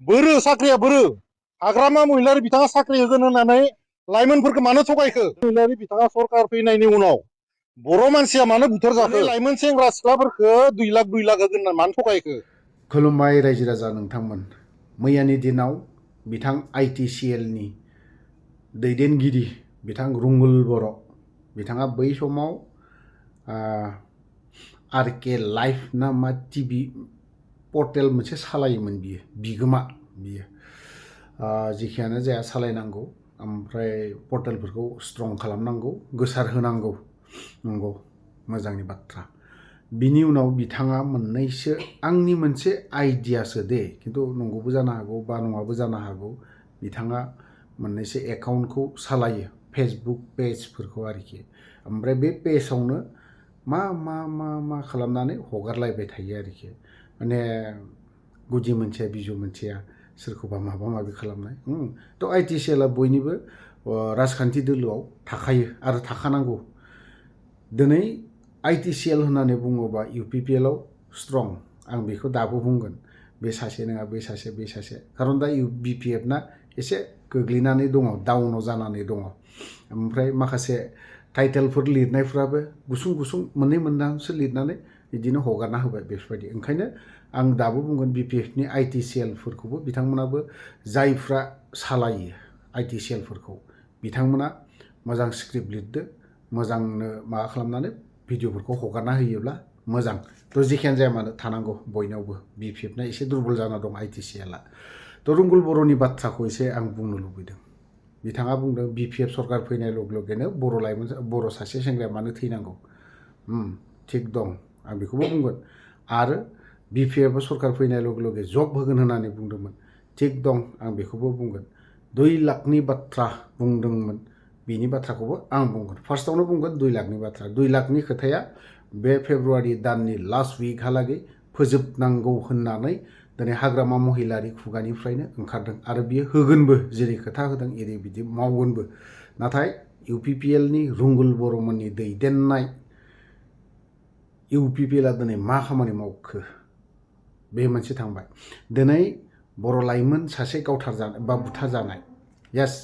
बोरो साख्रिया बोरो हाग्रामा महिलारि बिथाङा साख्रि होगोन होननानै लाइमोनफोरखौ मानो थगायखो महिलारि बिथाङा सरकार फैनायनि उनाव बर' मानसिया मानो बुथारजाखो लाइमोन सेंग्रा सिख्लाफोरखौ 2 लाख होगोन होनना मानो थगायखो खुलुमबाय रायजो राजा नोंथांमोन मैयानि दिनाव बिथां ITCL नि दैदेनगिरि बिथां रुंगुल बर' बिथाङा बै समाव RK लाइफ ना मा टिभि पर्टेल मोनसे सालायोमोन बियो बिगोमा बियो जेखियानो जाया सालायनांगौ ओमफ्राय पर्टेलफोरखौ स्ट्रं खालामनांगौ गोसार होनांगौ नंगौ मोजांनि बाथ्रा बिनि उनाव बिथाङा मोननैसो आंनि मोनसे आइडियासो दे खिन्थु नंगौबो जानो हागौ बा नङाबो जानो हागौ बिथाङा मोननैसो एकाउन्टखौ सालायो फेसबुक पेजफोरखौ आरोखि ओमफ्राय बे पेजावनो मा मा मा मा खालामनानै हगारलायबाय थायो आरोखि माने गुदि मोनथिया बिजौ मोनथिया सोरखौबा माबा माबि खालामनाय थ' ITCLआ बयनिबो राजखान्थि दोलोआव थाखायो आरो थाखानांगौ दिनै ITCL होननानै बुङोबा UPPL आव स्ट्रं आं बेखौ दाबो बुंगोन बे सासे नङा बे सासे बे सासे खारन दा BPF ना एसे गोग्लैनानै दङ डाउनाव जानानै दङ ओमफ्राय माखासे टाइटेलफोर लिरनायफ्राबो गुसुं गुसुं मोननै मोनथामसो लिरनानै बिदिनो हगारना होबाय बेफोरबायदि ओंखायनो आं दाबो बुंगोन BPF नि ITCL फोरखौबो बिथांमोनाबो जायफ्रा सालायो ITCL फोरखौ बिथांमोना मोजां स्क्रिप्ट लिरदो मोजांनो माबा खालामनानै भिडिअफोरखौ हगारना होयोब्ला मोजां थ' जेखियानो जाया मानो थानांगौ बयनावबो BPF ना एसे दुरबल जाना दं ITCLआ थ' रुंगुल बर'नि बाथ्राखौ एसे आं बुंनो लुबैदों बिथाङा बुंदों BPF सरकार फैनाय लगे लगेनो बर' सासे सेंग्राया मानो थैनांगौ थिग दं आं बेखौबो बुंगोन आरो BPF सरकार फैनाय लगे लगे जब होगोन होननानै बुंदोंमोन थिग दं आं बेखौबो बुंगोन 2 लाखनि बाथ्रा बुंदोंमोन बिनि बाथ्राखौबो आं बुंगोन फार्स्टआवनो बुंगोन 2 लाखनि बाथ्रा 2 लाखनि खोथाया बे फेब्रुवारि दाननि लास्ट उइकहालागै फोजोबनांगौ होननानै दिनै हाग्रामा महिलारि खुगानिफ्रायनो ओंखारदों आरो बियो होगोनबो जेरै खोथा होदों एरै बिदि मावगोनबो नाथाय UPPL नि रुंगुल बर'मोननि दैदेननाय UPPLआ दिनै मा खामानि मावखो बे मोनसे थांबाय दिनै बर' लाइमोन सासे गावथारजानाय बा बुथारजानाय येस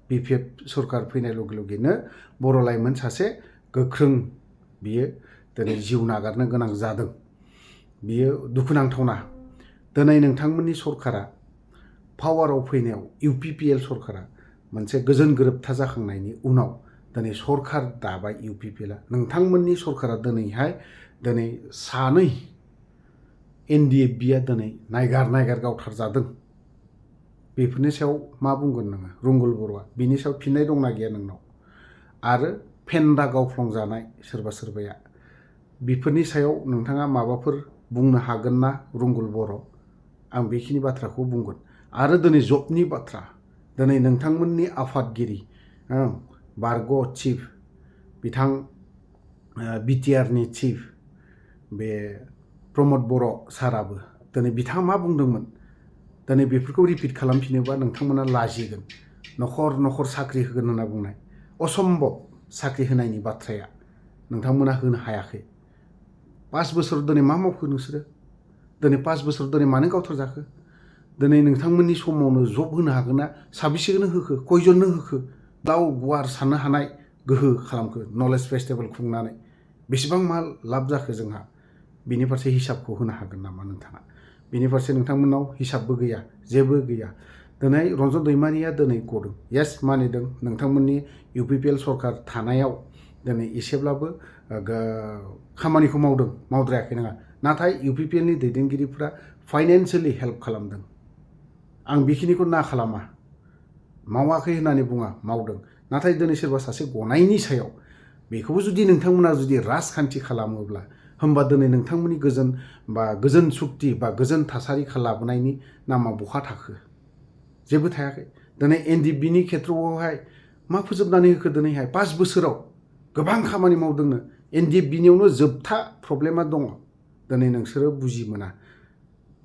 BPF सरकार फैनाय लगे लगेनो बर' लाइमोन सासे गोख्रों बियो दिनै जिउ नागारनो गोनां जादों बियो दुखुनांथावना दिनै नोंथांमोननि सरकारा पावाराव फैनायाव UPPL सरकारा मोनसे गोजोन गोरोबथा जाखांनायनि उनाव दिनै सरकार दाबाय UPPLआ नोंथांमोननि सरकारा दिनै सानै NDFBआ दिनै नायगार गावथारजादों बेफोरनि सायाव मा बुंगोन नोङो रुंगुल बर'आ बिनि सायाव फिननाय दंना गैया नोंनाव आरो फेन्दा गावफ्लंजानाय सोरबाया बेफोरनि सायाव नोंथाङा माबाफोर बुंनो हागोन ना रुंगुल बर' आं बेखिनि बाथ्राखौ बुंगोन आरो दिनै जबनि बाथ्रा दिनै नोंथांमोननि आफादगिरि बारग' चिफ बिथां BTR नि चिफ बे प्रमद बर' साराबो दिनै बिथाङा मा बुंदोंमोन दिनै बेफोरखौ रिपिट खालामफिनोबा नोंथांमोना लाजिगोन न'खर साख्रि होगोन होनना बुंनाय असम्भब साख्रि होनायनि बाथ्राया नोंथांमोना होनो हायाखै 5 बोसोर दिनै मा मावखो नोंसोरो दिनै 5 बोसोर दिनै मानो गावथारजाखो दिनै नोंथांमोननि समावनो जब होनो हागोन ना साबेसेनो होखो कयजननो होखो गाव गुवार साननो हानाय गोहो खालामखो नलेज फेस्टिभेल खुंनानै बेसेबां मा लाब जाखो जोंहा बिनि फारसे हिसाबखौ होनो हागोन नामा नोंथाङा बिनि फारसे नोंथांमोनाव हिसाबबो गैया जेबो गैया दिनै रन्जन दैमारिया दिनै गदों येस मानिदों नोंथांमोननि UPPL सरकार थानायाव दिनै एसेब्लाबो खामानिखौ मावद्रायाखै नङा नाथाय UPPL नि दैदेनगिरिफ्रा फाइनान्सियेलि हेल्प खालामदों आं बेखिनिखौ ना खालामा मावाखै होननानै बुङा मावदों नाथाय दिनै सोरबा सासे गनायनि सायाव बेखौबो जुदि नोंथांमोना जुदि राजखान्थि खालामोब्ला होमबा दिनै नोंथांमोननि गोजोन सुक्ति बा गोजोन थासारि लाबोनायनि नामा बहा थाखो जेबो थायाखै दिनै NDFBनि खेथ्रआवहाय मा फोजोबनानै होखो दिनैहाय 5 बोसोराव गोबां खामानि मावदोंनो NDFBनियावनो जोबथा प्रब्लेमा दङ दिनै नोंसोरो बुजि मोना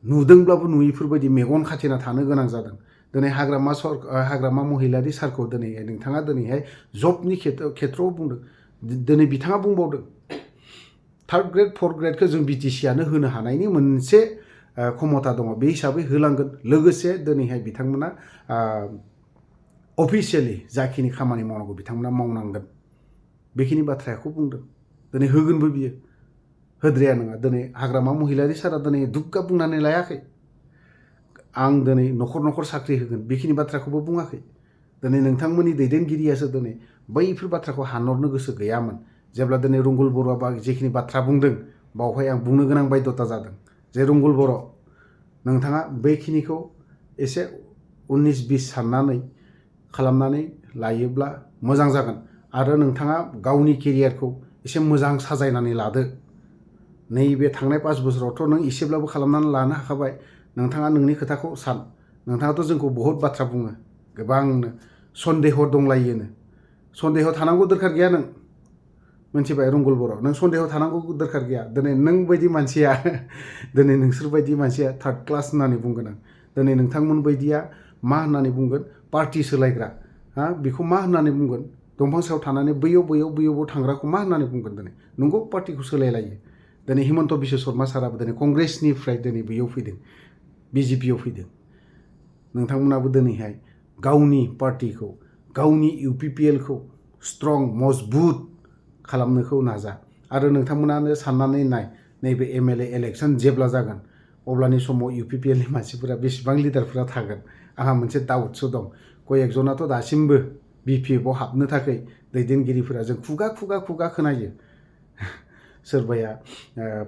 नुदोंब्लाबो नुयैफोरबायदि मेगन खाथेना थानो गोनां जादों दिनै हाग्रामा महिलारि सारखौ दिनै नोंथाङा दिनैहाय जबनि खेथ्रआव बुंदों दिनै बिथाङा बुंबावदों 3rd ग्रेड 4th ग्रेडखौ जों BTC आनो होनो हानायनि मोनसे क्षमता दङ बे हिसाबै होलांगोन लोगोसे दिनैहाय बिथांमोना अफिसियेलि जाखिनि खामानि मावनांगौ बिथांमोना मावनांगोन बेखिनि बाथ्राखौ बुंदों दिनै होगोनबो बियो होद्राया नङा दिनै हाग्रामा महिलारि सारा दिनै दुग्गा बुंनानै लायाखै आं दिनै न'खर साख्रि होगोन बेखिनि बाथ्राखौबो बुङाखै दिनै नोंथांमोननि दैदेनगिरियासो दिनै बैफोर बाथ्राखौ हानहरनो गोसो गैयामोन जेब्ला दिनै रुंगुल बर'आ जेखिनि बाथ्रा बुंदों बावहाय आं बुंनो गोनां बायध'ता जादों जे रुंगुल बर' नोंथाङा बेखिनिखौ एसे 19-20 साननानै खालामनानै लायोब्ला मोजां जागोन आरो नोंथाङा गावनि केरियारखौ एसे मोजां साजायनानै लादो नैबे थांनाय 5 बोसोरावथ' नों एसेब्लाबो खालामनानै लानो हाखाबाय नोंथाङा नोंनि खोथाखौ सान नोंथाङाथ' जोंखौ बहुत बाथ्रा बुङो गोबांनो सन्देह दंलायोनो सन्देह थानांगौ दरखार गैया नों मोनथिबाय रुंगुल बर' नों सन्देह थानांगौ दरखार गैया दिनै नों बायदि मानसिया दिनै नोंसोर बायदि मानसिया थार्ड क्लास होननानै बुंगोन आं दिनै नोंथांमोन बायदिया मा होननानै बुंगोन पार्टि सोलायग्रा हा बेखौ मा होननानै बुंगोन दंफां सायाव थानानै बैयाव थांग्राखौ मा होननानै बुंगोन दिनै नंगौ पार्टिखौ सोलायलायो दिनै हिमन्त बिश्व शर्मा साराबो दिनै कंग्रेसनिफ्राय दिनै बैयाव फैदों बिजेपियाव फैदों नोंथांमोनाबो दिनैहाय गावनि पार्टिखौ गावनि इउपिपिएलखौ स्ट्रं मजबुत खालामनोखौ नाजा आरो नोंथांमोनानो साननानै नाय नैबे एमएलए इलेक्सन जेब्ला जागोन अब्लानि समाव इउपिपिएलनि मानसिफोरा बेसेबां लिडारफोरा थागोन आंहा मोनसे डाउटसो दं कयेकजनाथ' दासिमबो बिपिएफआव हाबनो थाखाय दैदेनगिरिफोरा जों खुगा खोनायो सोरबाया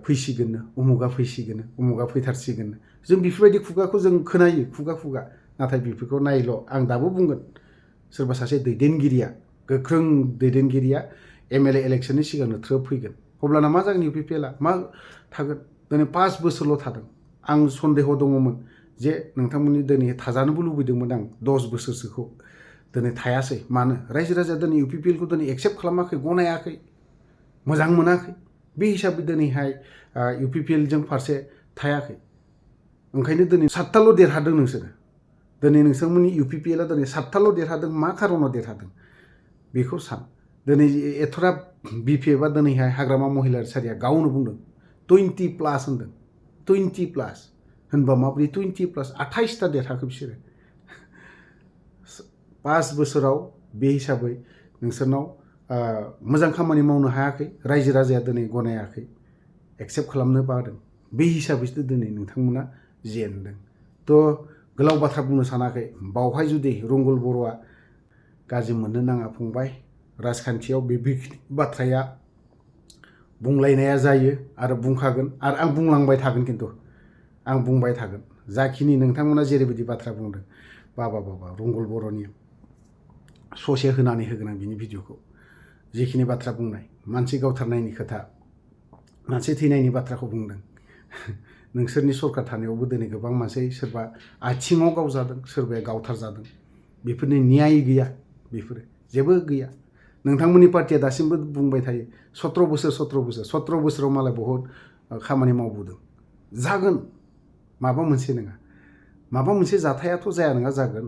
फैसिगोननो उमुगा फैसिगोननो उमुगा फैथारसिगोननो जों बेफोरबायदि खुगाखौ जों खोनायो खुगा नाथाय बेफोरखौ नायल' आं दाबो बुंगोन सोरबा सासे दैदेनगिरिया गोख्रों दैदेनगिरिया एमएलए इलेक्सननि सिगांनो थ्रोब फैगोन अब्लाना मा जागोन इउपिपिएलआ मा थागोन दिनै 5 बोसोरल' थादों आं सन्देह दङमोन जे नोंथांमोननि दिनै थाजानोबो लुबैदोंमोन आं 10 बोसोरसोखौ दिनै थायासै मानो रायजो राजाया दिनै इउपिपिएलखौ दिनै एक्सेप्ट खालामाखै गनायाखै मोजां मोनाखै बे हिसाबै दिनैहाय इउपिपिएलजों फारसे थायाखै ओंखायनो दिनै 7थाल' देरहादों नोंसोरो दिनै नोंथांमोननि इउपिपिएलआ दिनै 7थाल' देरहादों मा खारनाव देरहादों बेखौ सान दिनै एथ'राब बिपिएफआ दिनैहाय हाग्रामा महिलारि सारिया गावनो बुंदों 20+ होनदों 20+ होनबा माब्रै 20+ 28टा देरहाखो बिसोरो 5 बोसोराव बे हिसाबै नोंसोरनाव मोजां खामानि मावनो हायाखै रायजो राजाया दिनै गनायाखै एक्सेप्ट खालामनो बादों बे हिसाबैसो दिनै नोंथांमोना जेनदों थ' गोलाव बाथ्रा बुंनो सानाखै बावहाय जुदि रुंगुल बर'आ गाज्रि मोननो नाङा फंबाय राजखान्थियाव बे बाथ्राया बुंलायनाया जायो आरो बुंखागोन आरो आं बुंलांबाय थागोन खिन्थु आं बुंबाय थागोन जाखिनि नोंथांमोना जेरैबायदि बाथ्रा बुंदों बाबा रुंगुल बर'नि ससे होनानै होगोन आं बिनि भिडिअखौ जिखिनि बाथ्रा बुंनाय मानसि गावथारनायनि खोथा मानसि थैनायनि बाथ्राखौ बुंदों नोंसोरनि सरकार थानायावबो दिनै गोबां मानसि सोरबा आथिङाव गावजादों सोरबाया गावथारजादों बेफोरनि न्याय गैया बेफोरो जेबो गैया नोंथांमोननि पार्टिया दासिमबो बुंबाय थायो 17 बोसोराव मालाय बहुत खामानि मावबोदों जागोन माबा मोनसे नङा माबा मोनसे जाथायाथ' जाया नङा जागोन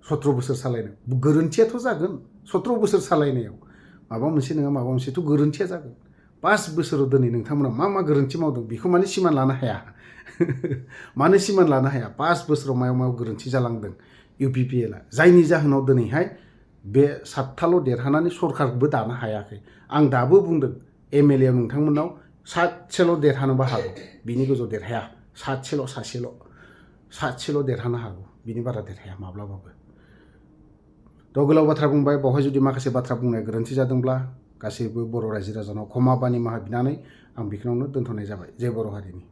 17 बोसोर सालायनो गोरोन्थियाथ' जागोन 17 बोसोर सालायनायाव माबा मोनसे नङा माबा मोनसेथ' गोरोन्थिया जागोन 5 बोसोराव दिनै नोंथांमोना मा गोरोन्थि मावदों बेखौ माने सिमान लानो हाया मानो सिमान लानो हाया 5 बोसोराव मायाव गोरोन्थि जालांदों इउपिपिएलआ जायनि जाहोनाव दिनैहाय बे 7थाल' देरहानानै सरकारबो दानो हायाखै आं दाबो बुंदों एमएलए नोंथांमोनाव 7सेल' देरहानोबो हागौ बिनि गोजौ देरहाया 7सेल' देरहानो हागौ बिनि बारा देरहाया माब्लाबाबो थ' गोलाव बाथ्रा बुंबाय बावहाय जुदि माखासे बाथ्रा बुंनाय गोरोन्थि जादोंब्ला गासैबो बर' रायजो राजानाव क्षमा बानिमाहा बिनानै आं बेखिनियावनो दोनथ'नाय जाबाय जय बर' हारिनि